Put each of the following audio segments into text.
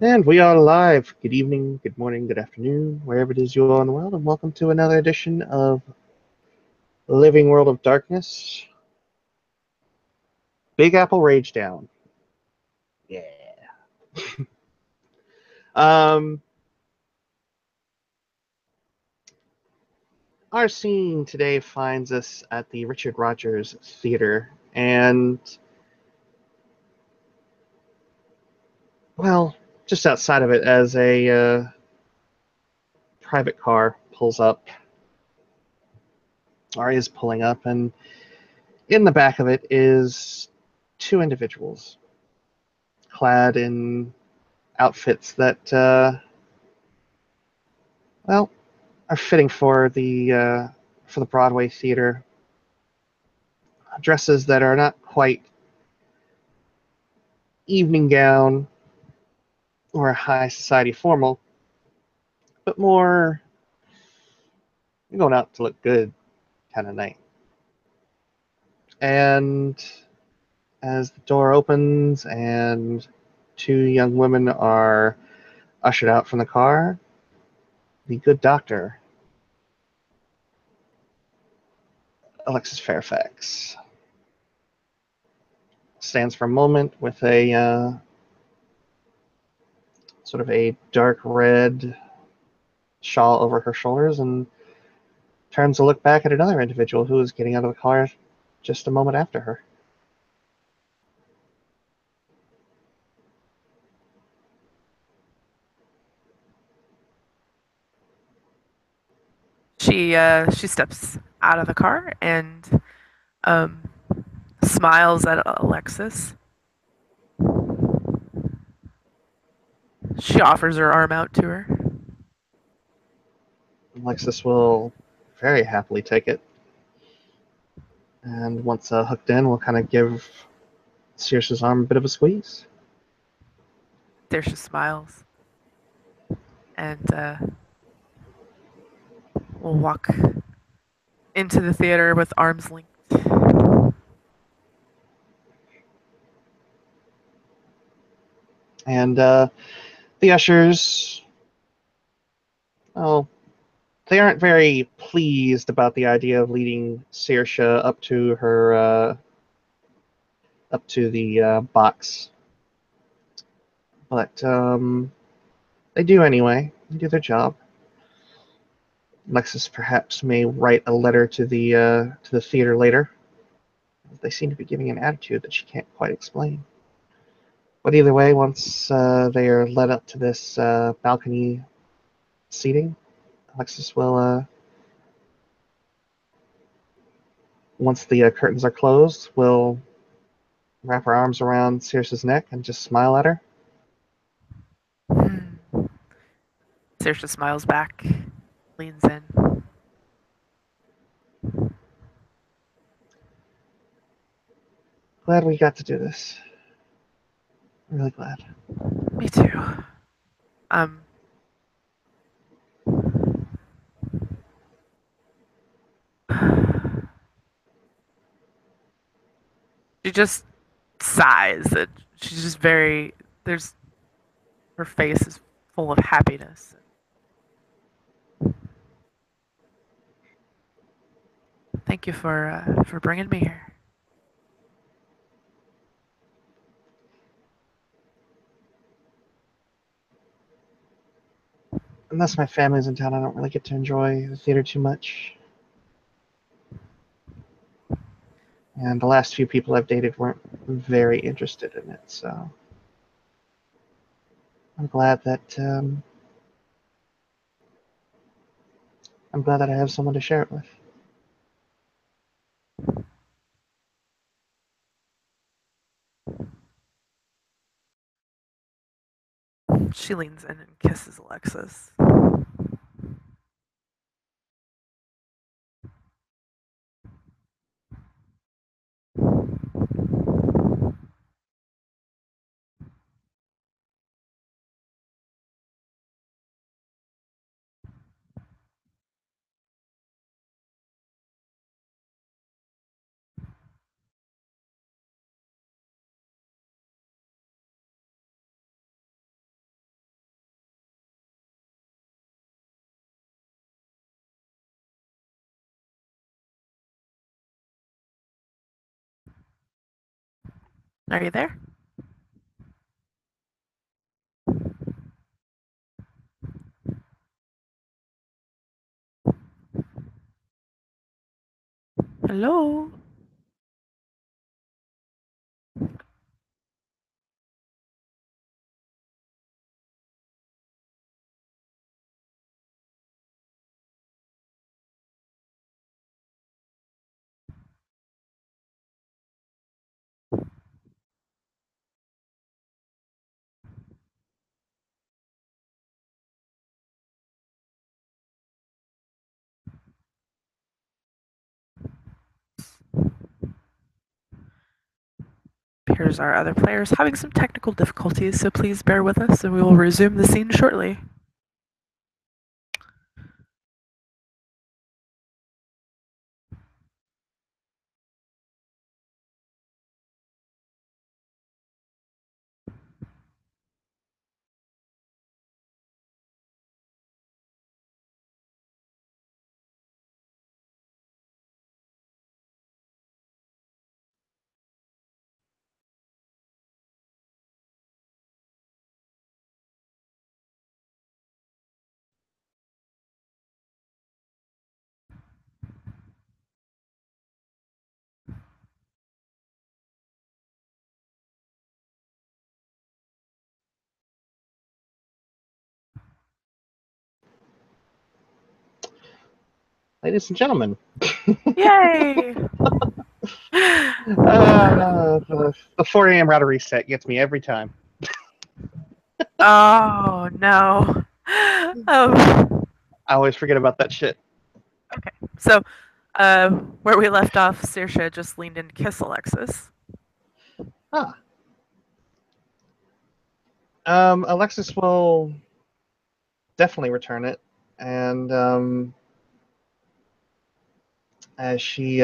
And we are live. Good evening, good morning, good afternoon, wherever it is you are in the world, and welcome to another edition of Living World of Darkness. Big Apple Rage Down. Yeah. Um, our scene today finds us at the Richard Rogers Theater, and, well, just outside of it, as a private car pulls up, or is pulling up, and in the back of it is two individuals clad in outfits that, well, are fitting for the Broadway theater. Dresses that are not quite evening gown or high society formal, but more going out to look good kind of night. And as the door opens and two young women are ushered out from the car, the good doctor, Alexis Fairfax, stands for a moment with a sort of a dark red shawl over her shoulders and turns to look back at another individual who is getting out of the car just a moment after her. She steps out of the car and um, smiles at Alexis. She offers her arm out to her. Alexis will very happily take it, and once hooked in, we'll kind of give Saoirse's arm a bit of a squeeze. There she smiles and we'll walk into the theater with arms linked. And the ushers, oh, they aren't very pleased about the idea of leading Saoirse up to the box, but they do anyway. They do their job. Alexis perhaps may write a letter to the theater later. They seem to be giving an attitude that she can't quite explain. But either way, once they are led up to this balcony seating, Alexis will, once the curtains are closed, will wrap her arms around Saoirse's neck and just smile at her. Hmm. Saoirse smiles back, leans in. Glad we got to do this. Really glad. Me too. Um, she just sighs. That she's just very. There's her face is full of happiness. Thank you for bringing me here. Unless my family's in town, I don't really get to enjoy the theater too much. And the last few people I've dated weren't very interested in it, so I'm glad that I have someone to share it with. She leans in and kisses Alexis. Are you there? Hello? Here's our other players having some technical difficulties, so please bear with us and we will resume the scene shortly. Ladies and gentlemen, Yay! the 4 a.m. router reset gets me every time. Oh no. Oh. I always forget about that shit. Okay. So, where we left off, Saoirse just leaned in to kiss Alexis. Ah. Alexis will definitely return it, and as she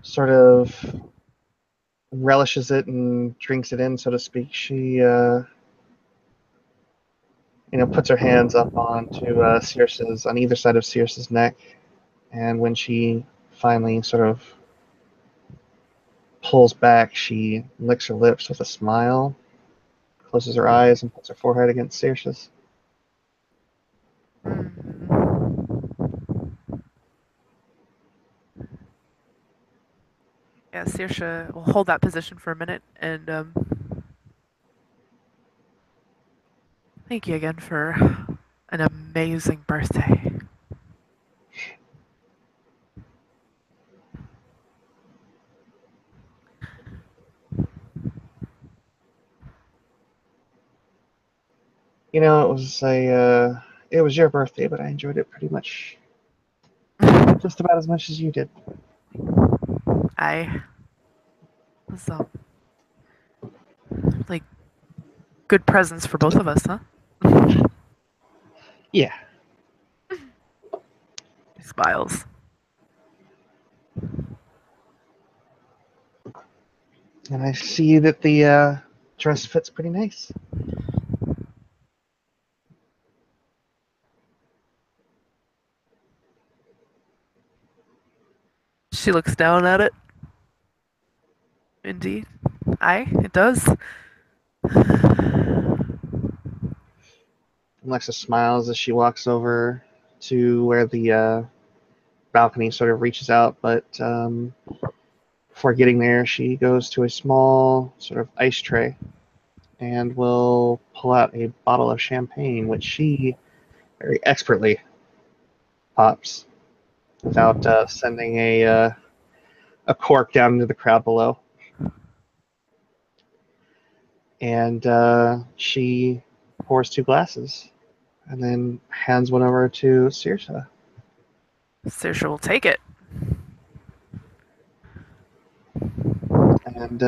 sort of relishes it and drinks it in, so to speak, she puts her hands up onto Saoirse's on either side of Saoirse's neck, and when she finally sort of pulls back, she licks her lips with a smile, closes her eyes, and puts her forehead against Saoirse's. Yeah, Saoirse will hold that position for a minute and thank you again for an amazing birthday. It was your birthday, but I enjoyed it pretty much just about as much as you did. I was like good presents for both of us, huh? Yeah, He smiles. and I see that the dress fits pretty nice. She looks down at it. Indeed. Aye, it does. Alexa smiles as she walks over to where the balcony sort of reaches out, but before getting there, she goes to a small sort of ice tray and will pull out a bottle of champagne, which she very expertly pops without sending a cork down into the crowd below. And she pours 2 glasses and then hands one over to Saoirse. Saoirse will take it. And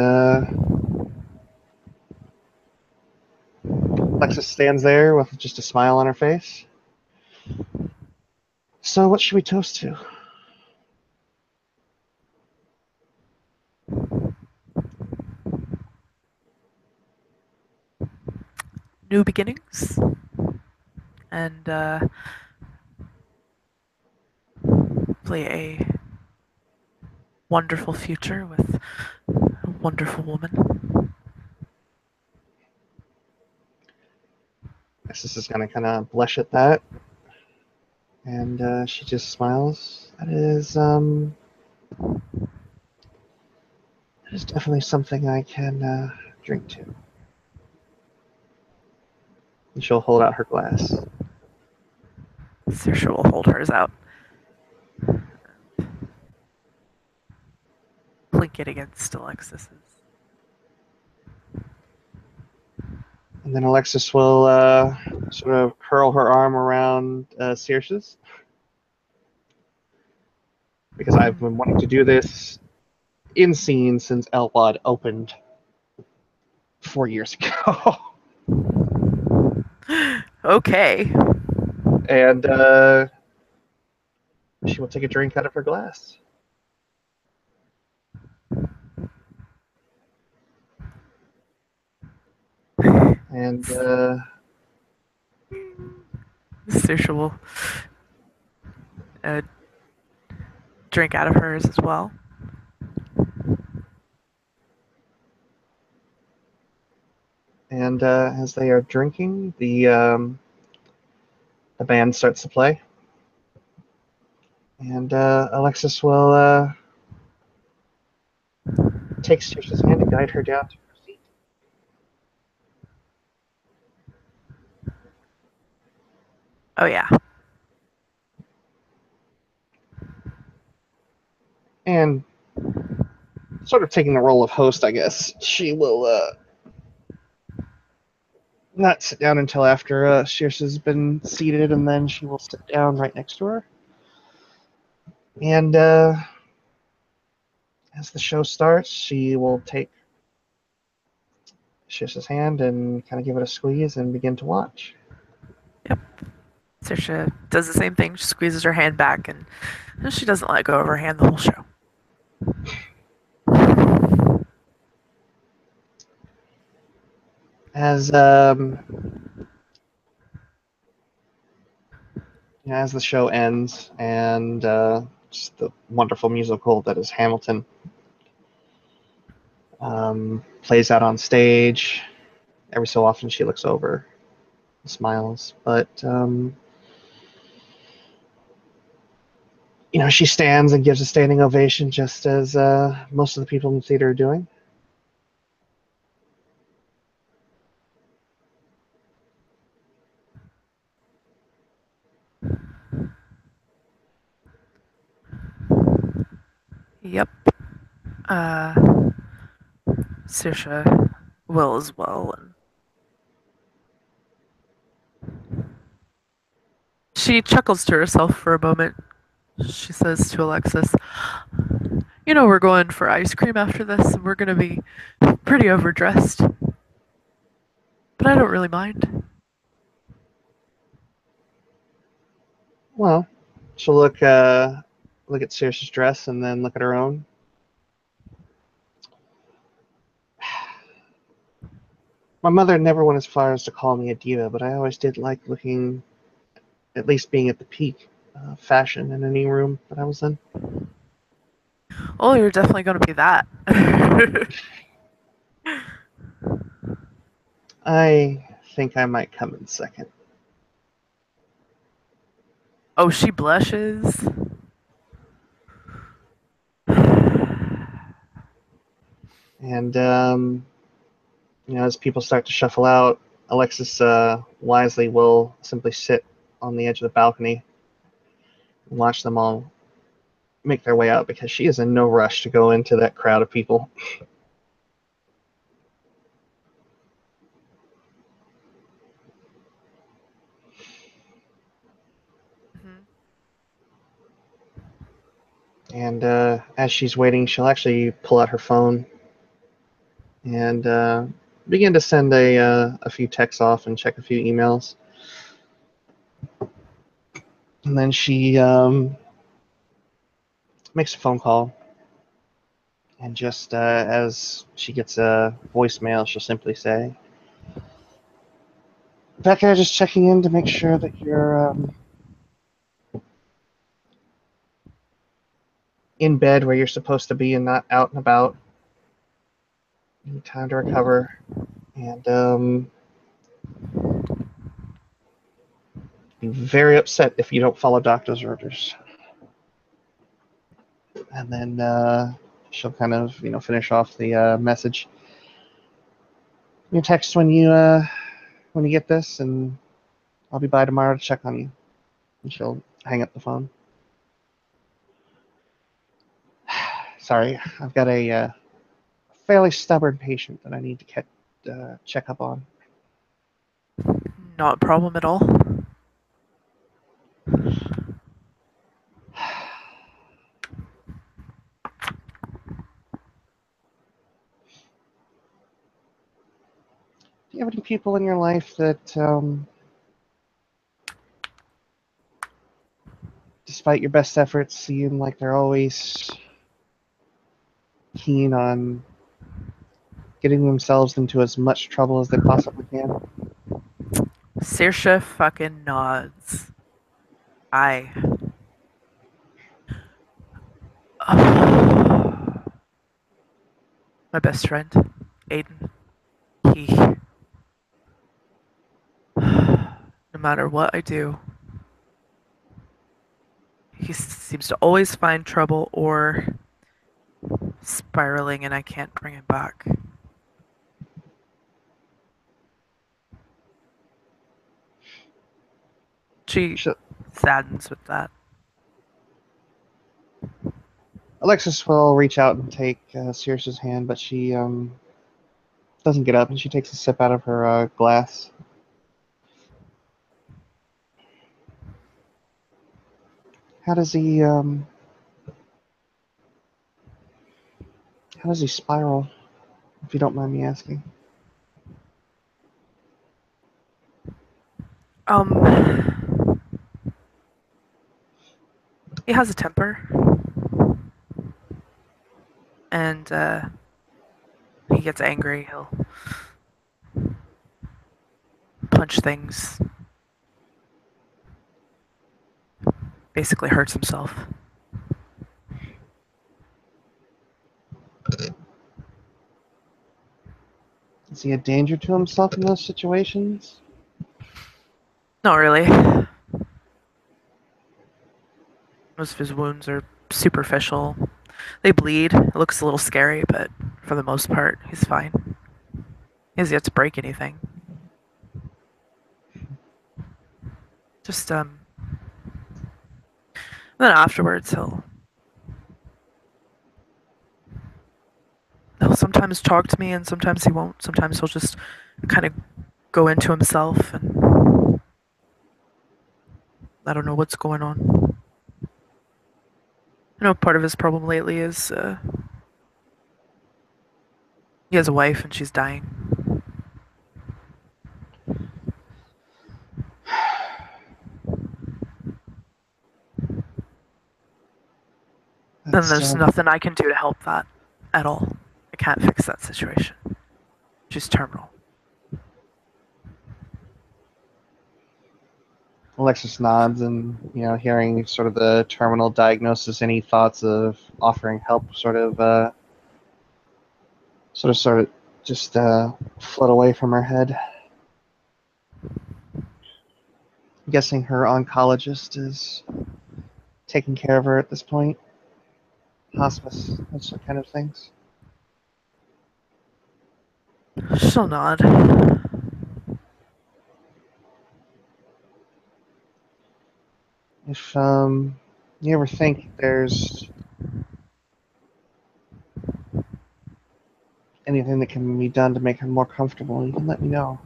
Alexis stands there with just a smile on her face. So, what should we toast to? New beginnings. And play a wonderful future with wonderful woman. Alexis is going to kind of blush at that, and she just smiles. That is definitely something I can drink to. And she'll hold out her glass. Saoirse will hold hers out, clink it against Alexis's. And then Alexis will sort of curl her arm around Saoirse's, because I've been wanting to do this in scene since Elwod opened 4 years ago. Okay. And she will take a drink out of her glass. And Saoirse will uh, drink out of hers as well. as they are drinking, the band starts to play. And Alexis will take Saoirse's hand and guide her down to her seat. Oh, yeah. And sort of taking the role of host, I guess, she will not sit down until after Saoirse's been seated, and then she will sit down right next to her. And as the show starts, she will take Saoirse's hand and kind of give it a squeeze and begin to watch. Yep. Saoirse does the same thing. She squeezes her hand back and she doesn't let go of her hand the whole show. As as the show ends, and just the wonderful musical that is Hamilton plays out on stage. Every so often, she looks over and smiles, but she stands and gives a standing ovation, just as most of the people in the theater are doing. Yep. Uh, Saoirse will as well. And she chuckles to herself for a moment. She says to Alexis, we're going for ice cream after this, and we're going to be pretty overdressed. But I don't really mind. Well, she'll look at Saoirse's dress and then look at her own. My mother never went as far as to call me a diva, but I always did like looking, at least being at the peak fashion in any room that I was in. Oh, you're definitely going to be that. I think I might come in second. Oh, she blushes. And as people start to shuffle out, Alexis wisely will simply sit on the edge of the balcony and watch them all make their way out, because she is in no rush to go into that crowd of people. Mhm. And as she's waiting, she'll actually pull out her phone and begin to send a few texts off and check a few emails. And then she makes a phone call. And just as she gets a voicemail, she'll simply say, "Becca, just checking in to make sure that you're in bed where you're supposed to be and not out and about. You need time to recover, and be very upset if you don't follow doctor's orders. And then she'll kind of, finish off the message. You text when you get this, and I'll be by tomorrow to check on you. And she'll hang up the phone. Sorry, I've got a fairly stubborn patient that I need to check up on. Not a problem at all. Do you have any people in your life that, despite your best efforts, seem like they're always keen on getting themselves into as much trouble as they possibly can? Saoirse fucking nods. I. My best friend, Aiden. He. No matter what I do, he seems to always find trouble or spiraling, and I can't bring him back. She She, saddens with that. Alexis will reach out and take Saoirse's hand, but she doesn't get up, and she takes a sip out of her glass. How does he how does he spiral, if you don't mind me asking? He has a temper, and he gets angry. He'll punch things. Basically hurts himself. Is he a danger to himself in those situations? Not really. Most of his wounds are superficial. They bleed. It looks a little scary, but for the most part, he's fine. He has yet to break anything. Just, and then afterwards, he'll sometimes talk to me and sometimes he won't. Sometimes he'll just kind of go into himself and I don't know what's going on. I know part of his problem lately is he has a wife and she's dying. And That's there's nothing I can do to help that at all. I can't fix that situation. She's terminal. Alexis nods, and hearing sort of the terminal diagnosis, any thoughts of offering help sort of just float away from her head. I'm guessing her oncologist is taking care of her at this point. Hospice, those kind of things. She'll nod. If you ever think there's anything that can be done to make her more comfortable, you can let me know.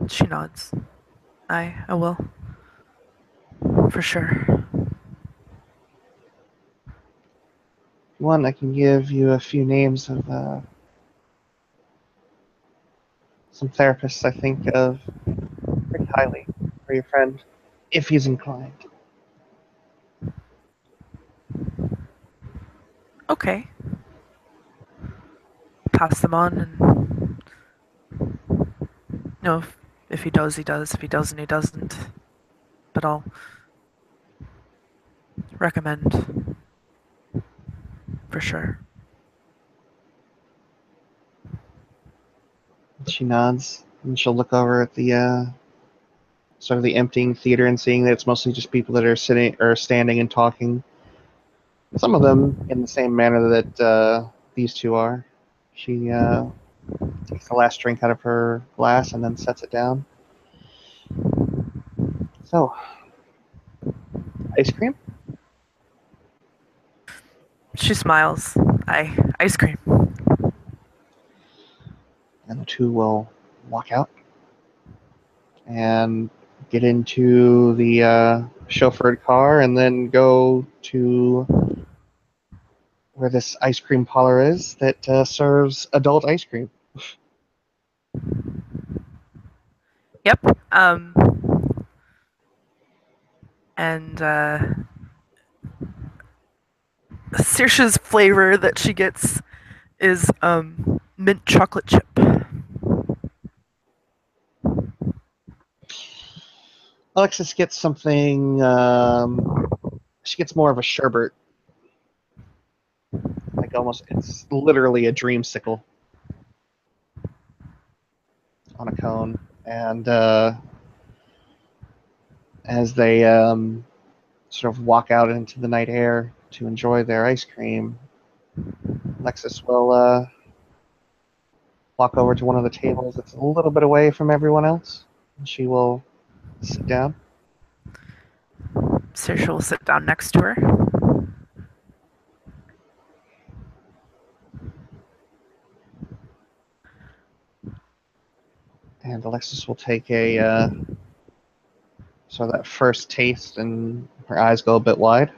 She nods. I will. For sure. One, I can give you a few names of some therapists I think of pretty highly for your friend, if he's inclined. Okay. Pass them on and if he does, he does. If he doesn't, he doesn't. But I'll recommend for sure. She nods, and she'll look over at the sort of the emptying theater and seeing that it's mostly just people that are sitting or standing and talking. Some of them in the same manner that these two are. She takes the last drink out of her glass and then sets it down. So, ice cream? She smiles. Ice cream. And the two will walk out and get into the chauffeured car and then go to where this ice cream parlor is that serves adult ice cream. Yep. And Saoirse's flavor that she gets is mint chocolate chip. Alexis gets something. She gets more of a sherbet, like almost. It's literally a dreamsicle on a cone, and as they sort of walk out into the night air to enjoy their ice cream, Alexis will walk over to one of the tables that's a little bit away from everyone else, and she will sit down. Saoirse will sit down next to her. And Alexis will take a so that first taste, and her eyes go a bit wide.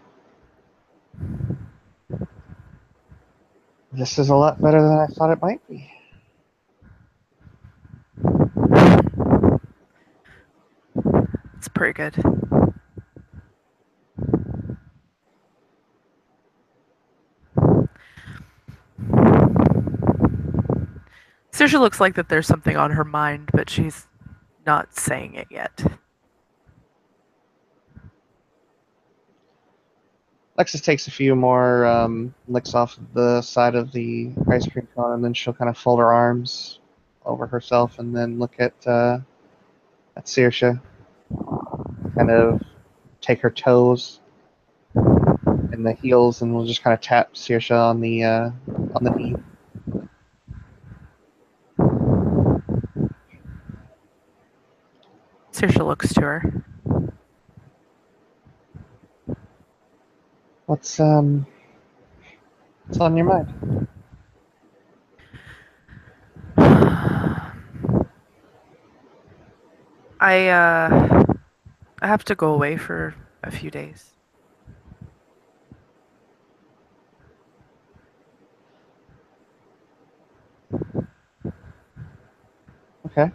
This is a lot better than I thought it might be. It's pretty good. Saoirse looks like that there's something on her mind, but she's not saying it yet. Alexis takes a few more licks off the side of the ice cream cone, and then she'll kind of fold her arms over herself, and then look at Saoirse, kind of take her toes and the heels, and we'll just kind of tap Saoirse on the knee. Saoirse looks to her. What's on your mind? I have to go away for a few days. Okay.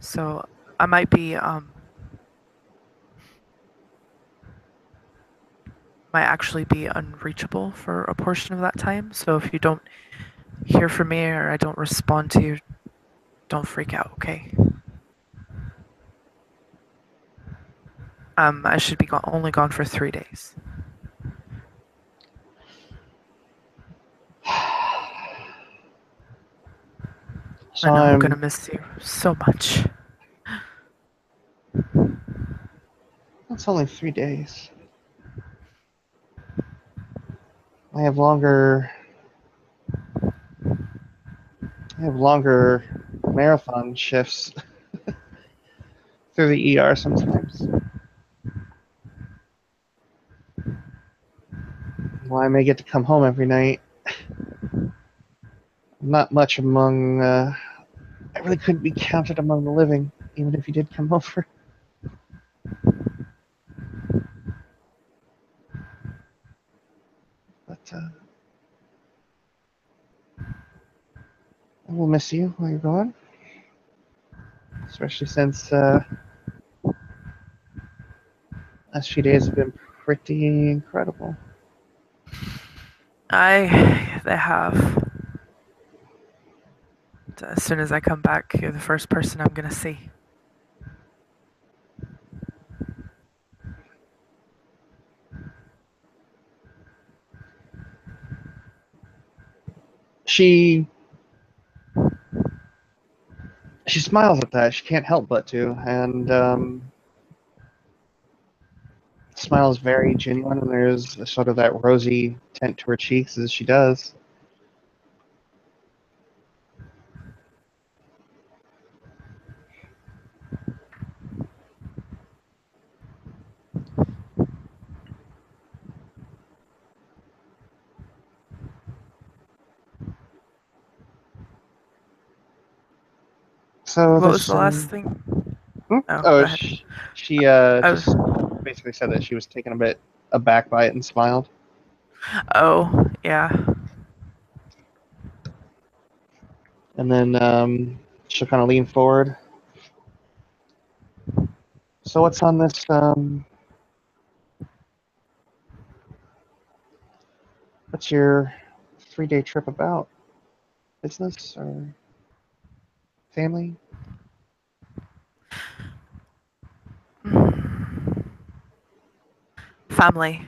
So I might actually be unreachable for a portion of that time. So if you don't hear from me or I don't respond to you, don't freak out, okay? I should be only gone for 3 days. I So know I'm gonna I'm. miss you so much. That's only 3 days. I have longer. I have longer marathon shifts through the ER sometimes. Well, I may get to come home every night. Not much among. I really couldn't be counted among the living, even if you did come over. But I will miss you while you're gone, especially since last few days have been pretty incredible. They have. As soon as I come back, you're the first person I'm gonna see. She she smiles at that. She can't help but to, and smiles very genuine. And there's sort of that rosy tint to her cheeks as she does. So What was this the last thing? hmm? Oh, go Oh, ahead. she Oh, just basically said that she was taken a bit aback by it and smiled. oh, yeah. And then she'll kind of lean forward. So what's on this? What's your 3-day trip about? Business or family? Family.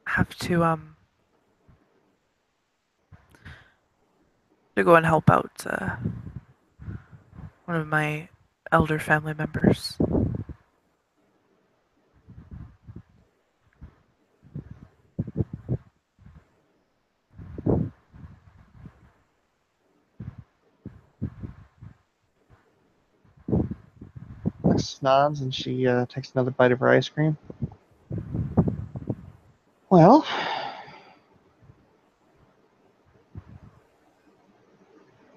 Have to go and help out one of my elder family members. Alexis nods and she takes another bite of her ice cream. Well,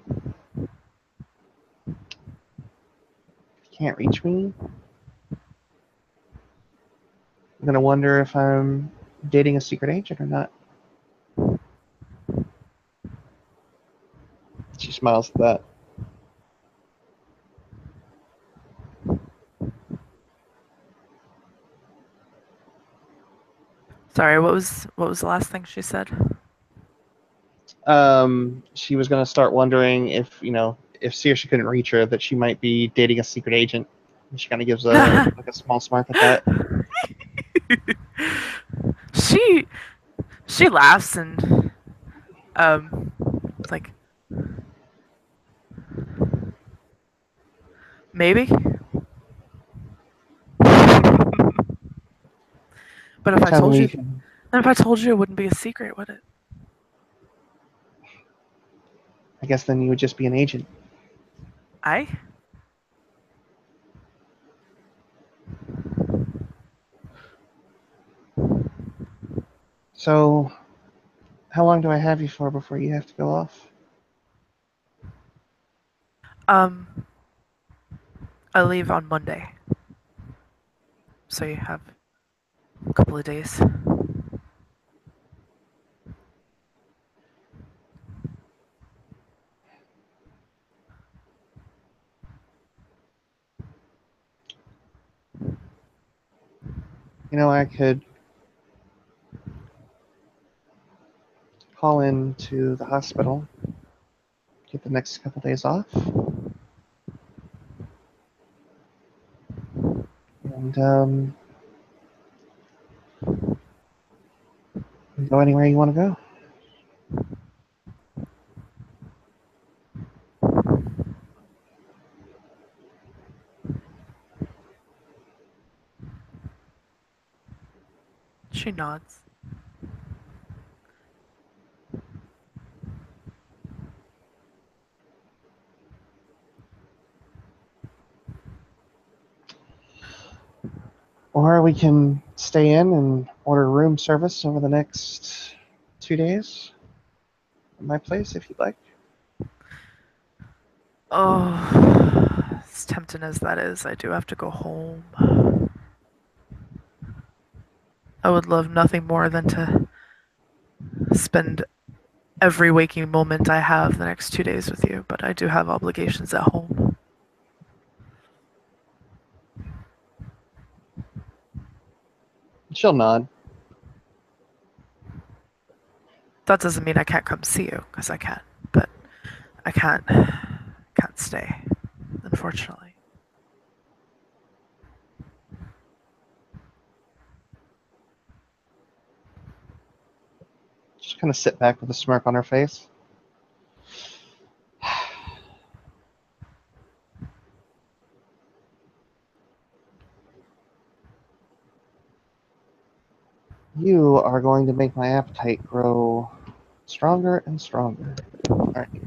if you can't reach me, I'm gonna wonder if I'm dating a secret agent or not. She smiles at that. Sorry, what was the last thing she said? She was gonna start wondering if if Saoirse couldn't reach her, that she might be dating a secret agent. And she kind of gives a small smirk at that. she she laughs and it's like maybe. But if I Tell told me you, you can. then if I told you, it wouldn't be a secret, would it? I guess then you would just be an agent. I? So, how long do I have you for before you have to go off? Um, I leave on Monday, so you have a couple of days. I could call in to the hospital, get the next couple days off, and go anywhere you want to go. She nods. Or we can stay in and order room service over the next 2 days at my place if you'd like. Oh, as tempting as that is, I do have to go home. I would love nothing more than to spend every waking moment I have the next 2 days with you, but I do have obligations at home. She'll nod. That doesn't mean I can't come see you, because I can, but I can't stay, unfortunately. kind of sit back with a smirk on her face. You are going to make my appetite grow stronger and stronger, aren't you?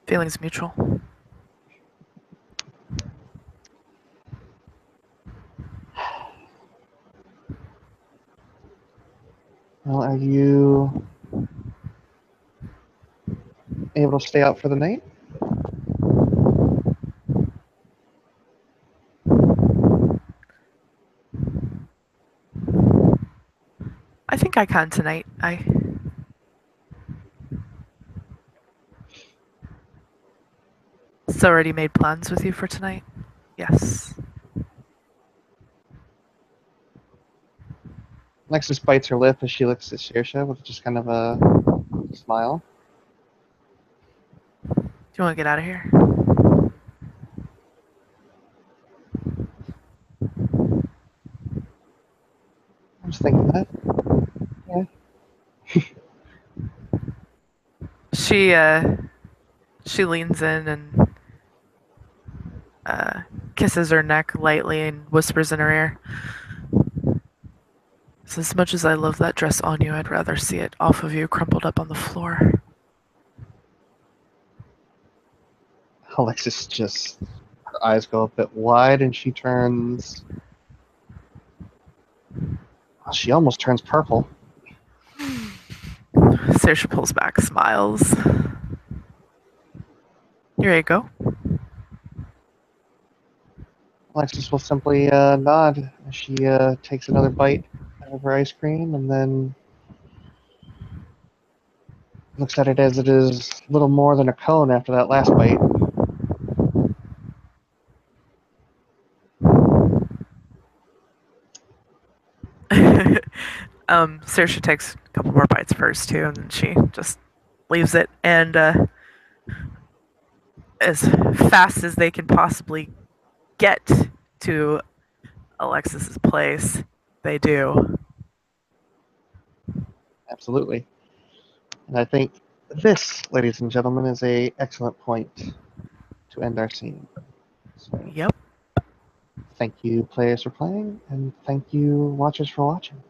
Feelings mutual. Well, are you able to stay out for the night? I think I can tonight. It's already made plans with you for tonight. Yes. Alexis bites her lip as she looks at Saoirse with just kind of a smile. Do you want to get out of here? I was thinking that. Yeah. She leans in and kisses her neck lightly and whispers in her ear. So as much as I love that dress on you, I'd rather see it off of you, crumpled up on the floor. Alexis just, her eyes go a bit wide and she turns. She almost turns purple. Saoirse pulls back, smiles. You ready to go? Alexis will simply nod as she takes another bite out of her ice cream and then looks at it as it is little more than a cone after that last bite. Saoirse takes a couple more bites first too, and then she just leaves it. And as fast as they can possibly get to Alexis's place, they do. Absolutely. And I think this, ladies and gentlemen, is a excellent point to end our scene. So Yep. thank you, players, for playing, and thank you, watchers, for watching.